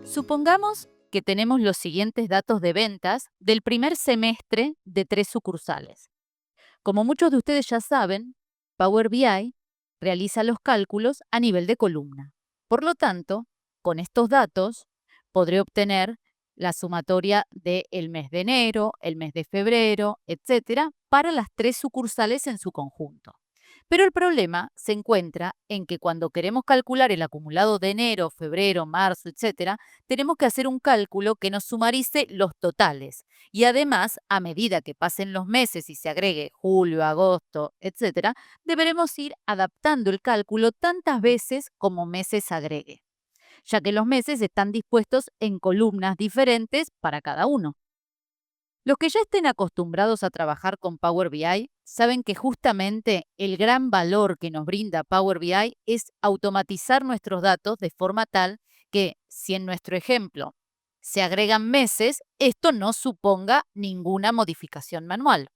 Supongamos que tenemos los siguientes datos de ventas del primer semestre de 3 sucursales. Como muchos de ustedes ya saben, Power BI realiza los cálculos a nivel de columna. Por lo tanto, con estos datos podré obtener la sumatoria del mes de enero, el mes de febrero, etcétera, para las 3 sucursales en su conjunto. Pero el problema se encuentra en que cuando queremos calcular el acumulado de enero, febrero, marzo, etcétera, tenemos que hacer un cálculo que nos sumarice los totales. Y además, a medida que pasen los meses y se agregue julio, agosto, etcétera, deberemos ir adaptando el cálculo tantas veces como meses agregue, ya que los meses están dispuestos en columnas diferentes para cada uno. Los que ya estén acostumbrados a trabajar con Power BI saben que justamente el gran valor que nos brinda Power BI es automatizar nuestros datos de forma tal que si en nuestro ejemplo se agregan meses, esto no suponga ninguna modificación manual.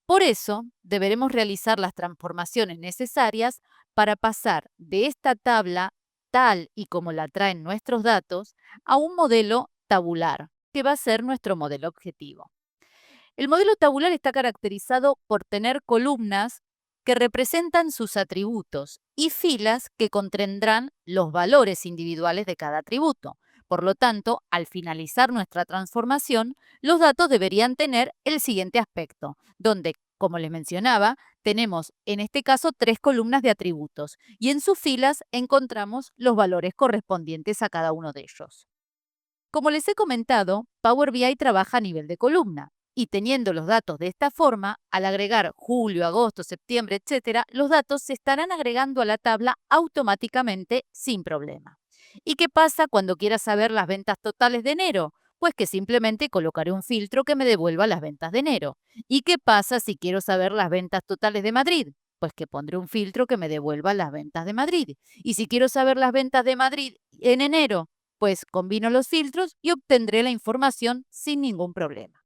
Por eso, deberemos realizar las transformaciones necesarias para pasar de esta tabla, tal y como la traen nuestros datos, a un modelo tabular, que va a ser nuestro modelo objetivo. El modelo tabular está caracterizado por tener columnas que representan sus atributos y filas que contendrán los valores individuales de cada atributo. Por lo tanto, al finalizar nuestra transformación, los datos deberían tener el siguiente aspecto, donde, como les mencionaba, tenemos en este caso 3 columnas de atributos y en sus filas encontramos los valores correspondientes a cada uno de ellos. Como les he comentado, Power BI trabaja a nivel de columna y teniendo los datos de esta forma, al agregar julio, agosto, septiembre, etcétera, los datos se estarán agregando a la tabla automáticamente sin problema. ¿Y qué pasa cuando quiera saber las ventas totales de enero? Pues que simplemente colocaré un filtro que me devuelva las ventas de enero. ¿Y qué pasa si quiero saber las ventas totales de Madrid? Pues que pondré un filtro que me devuelva las ventas de Madrid. Y si quiero saber las ventas de Madrid en enero, pues combino los filtros y obtendré la información sin ningún problema.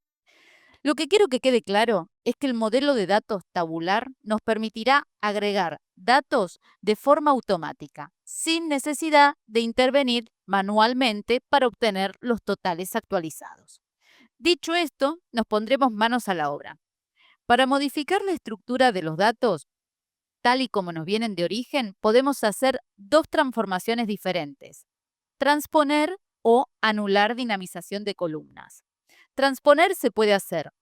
Lo que quiero que quede claro es que el modelo de datos tabular nos permitirá agregar datos de forma automática, sin necesidad de intervenir manualmente para obtener los totales actualizados. Dicho esto, nos pondremos manos a la obra. Para modificar la estructura de los datos, tal y como nos vienen de origen, podemos hacer 2 transformaciones diferentes: transponer o anular dinamización de columnas. Transponer se puede hacer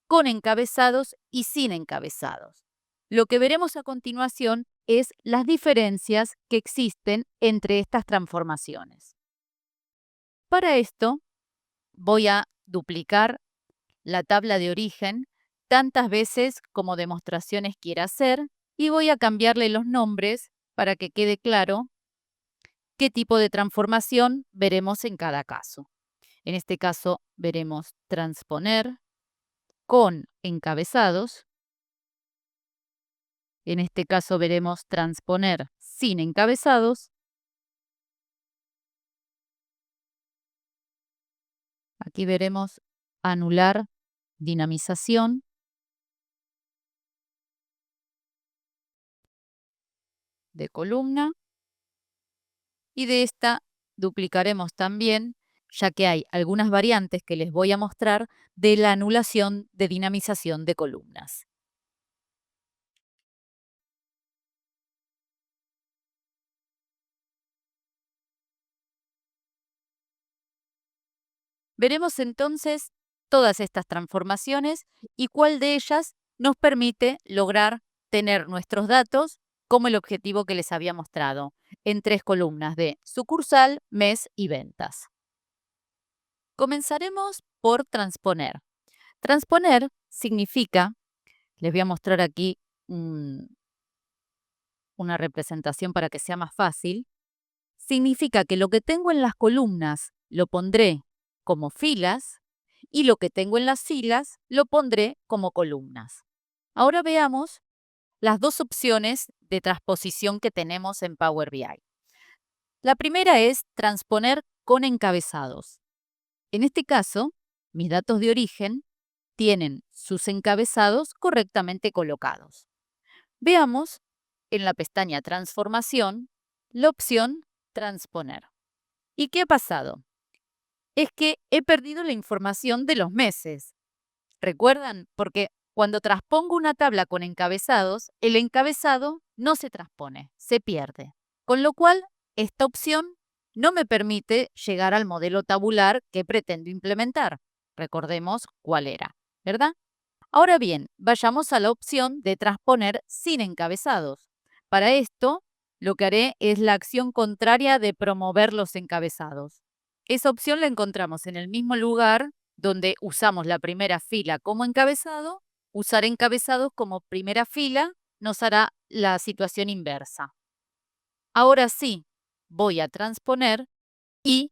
con encabezados y sin encabezados. Lo que veremos a continuación es las diferencias que existen entre estas transformaciones. Para esto, voy a duplicar la tabla de origen tantas veces como demostraciones quiera hacer y voy a cambiarle los nombres para que quede claro qué tipo de transformación veremos en cada caso. En este caso veremos transponer con encabezados. En este caso veremos transponer sin encabezados. Aquí veremos anular dinamización de columna. Y de esta duplicaremos también, ya que hay algunas variantes que les voy a mostrar de la anulación de dinamización de columnas. Veremos entonces todas estas transformaciones y cuál de ellas nos permite lograr tener nuestros datos como el objetivo que les había mostrado, en 3 columnas de sucursal, mes y ventas. Comenzaremos por transponer. Transponer significa, les voy a mostrar aquí una representación para que sea más fácil, significa que lo que tengo en las columnas lo pondré como filas y lo que tengo en las filas lo pondré como columnas. Ahora veamos las 2 opciones de transposición que tenemos en Power BI. La primera es transponer con encabezados. En este caso, mis datos de origen tienen sus encabezados correctamente colocados. Veamos en la pestaña Transformación la opción Transponer. ¿Y qué ha pasado? es que he perdido la información de los meses. ¿Recuerdan? Porque cuando transpongo una tabla con encabezados, el encabezado no se transpone, se pierde. Con lo cual, esta opción no me permite llegar al modelo tabular que pretendo implementar. Recordemos cuál era, ¿verdad? Ahora bien, vayamos a la opción de transponer sin encabezados. Para esto, lo que haré es la acción contraria de promover los encabezados. Esa opción la encontramos en el mismo lugar donde usamos la primera fila como encabezado. Usar encabezados como primera fila nos hará la situación inversa. Ahora sí, voy a transponer y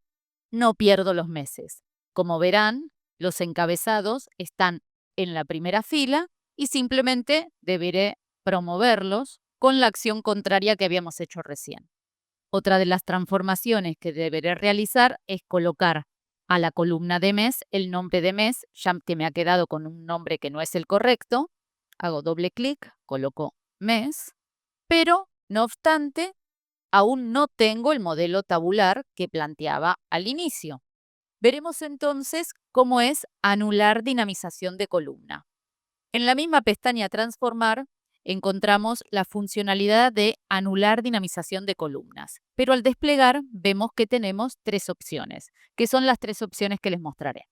no pierdo los meses. Como verán, los encabezados están en la primera fila y simplemente deberé promoverlos con la acción contraria que habíamos hecho recién. Otra de las transformaciones que deberé realizar es colocar a la columna de mes el nombre de mes, ya que me ha quedado con un nombre que no es el correcto. Hago doble clic, coloco mes, pero no obstante, aún no tengo el modelo tabular que planteaba al inicio. Veremos entonces cómo es anular dinamización de columna. En la misma pestaña Transformar encontramos la funcionalidad de anular dinamización de columnas, pero al desplegar vemos que tenemos tres opciones, que son las tres opciones que les mostraré.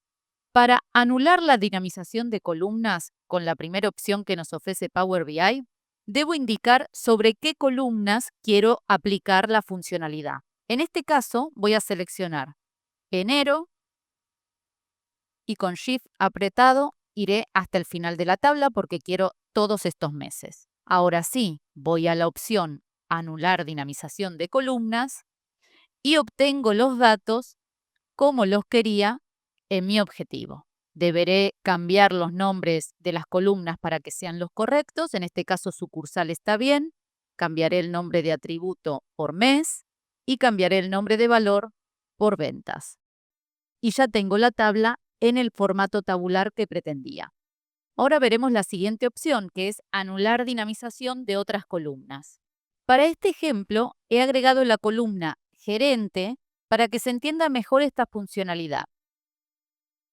Para anular la dinamización de columnas con la primera opción que nos ofrece Power BI, debo indicar sobre qué columnas quiero aplicar la funcionalidad. En este caso voy a seleccionar enero y con Shift apretado iré hasta el final de la tabla porque quiero todos estos meses. Ahora sí, voy a la opción anular dinamización de columnas y obtengo los datos como los quería en mi objetivo. Deberé cambiar los nombres de las columnas para que sean los correctos. En este caso, sucursal está bien. Cambiaré el nombre de atributo por mes y cambiaré el nombre de valor por ventas. Y ya tengo la tabla en el formato tabular que pretendía. Ahora veremos la siguiente opción, que es anular dinamización de otras columnas. Para este ejemplo, he agregado la columna gerente para que se entienda mejor esta funcionalidad.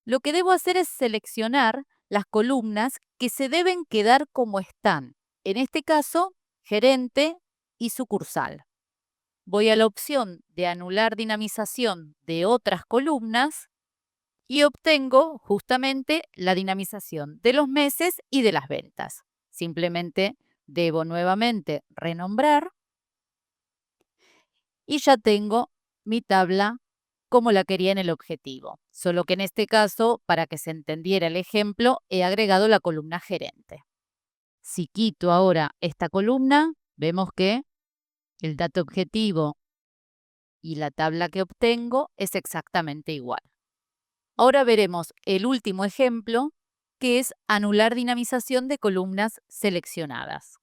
Lo que debo hacer es seleccionar las columnas que se deben quedar como están. En este caso, gerente y sucursal. Voy a la opción de anular dinamización de otras columnas y obtengo justamente la dinamización de los meses y de las ventas. Simplemente debo nuevamente renombrar y ya tengo mi tabla como la quería en el objetivo. Solo que en este caso, para que se entendiera el ejemplo, he agregado la columna gerente. Si quito ahora esta columna, vemos que el dato objetivo y la tabla que obtengo es exactamente igual. Ahora veremos el último ejemplo, que es anular dinamización de columnas seleccionadas.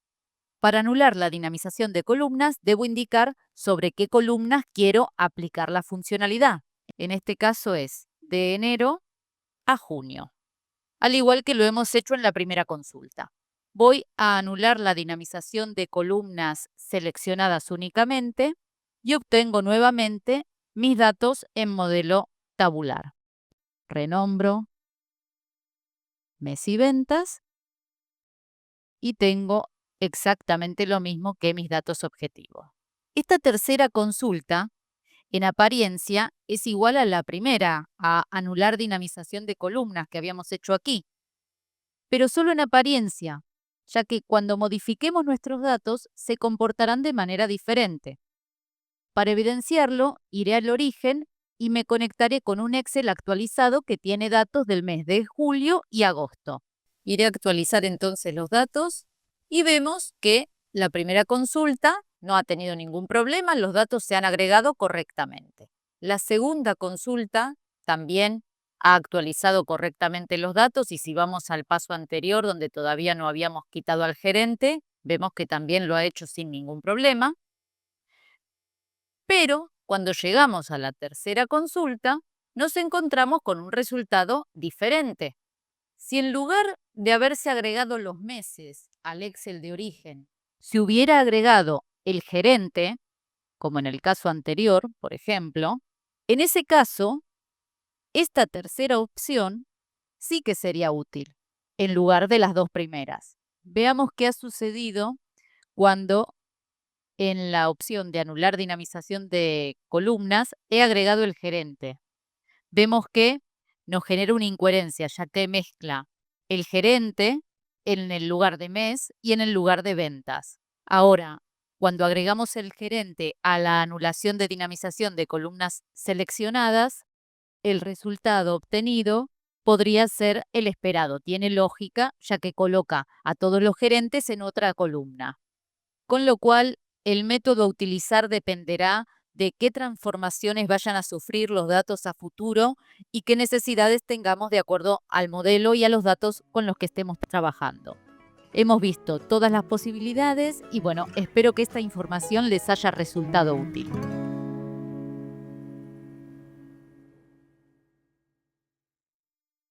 Para anular la dinamización de columnas, debo indicar sobre qué columnas quiero aplicar la funcionalidad. En este caso es de enero a junio, al igual que lo hemos hecho en la primera consulta. Voy a anular la dinamización de columnas seleccionadas únicamente y obtengo nuevamente mis datos en modelo tabular. Renombro mes y ventas y tengo exactamente lo mismo que mis datos objetivos. Esta tercera consulta, en apariencia, es igual a la primera, a anular dinamización de columnas que habíamos hecho aquí, pero solo en apariencia, ya que cuando modifiquemos nuestros datos se comportarán de manera diferente. Para evidenciarlo, iré al origen y me conectaré con un Excel actualizado que tiene datos del mes de julio y agosto. Iré a actualizar entonces los datos y vemos que la primera consulta no ha tenido ningún problema, los datos se han agregado correctamente. La segunda consulta también ha actualizado correctamente los datos y si vamos al paso anterior donde todavía no habíamos quitado al gerente, vemos que también lo ha hecho sin ningún problema. Pero cuando llegamos a la tercera consulta, nos encontramos con un resultado diferente. Si en lugar de haberse agregado los meses al Excel de origen, se hubiera agregado el gerente, como en el caso anterior, por ejemplo, en ese caso, esta tercera opción sí que sería útil en lugar de las dos primeras. Veamos qué ha sucedido cuando en la opción de anular dinamización de columnas he agregado el gerente. Vemos que nos genera una incoherencia, ya que mezcla el gerente en el lugar de mes y en el lugar de ventas. Ahora, cuando agregamos el gerente a la anulación de dinamización de columnas seleccionadas, el resultado obtenido podría ser el esperado. Tiene lógica, ya que coloca a todos los gerentes en otra columna. Con lo cual, el método a utilizar dependerá de qué transformaciones vayan a sufrir los datos a futuro y qué necesidades tengamos de acuerdo al modelo y a los datos con los que estemos trabajando. Hemos visto todas las posibilidades y bueno, espero que esta información les haya resultado útil.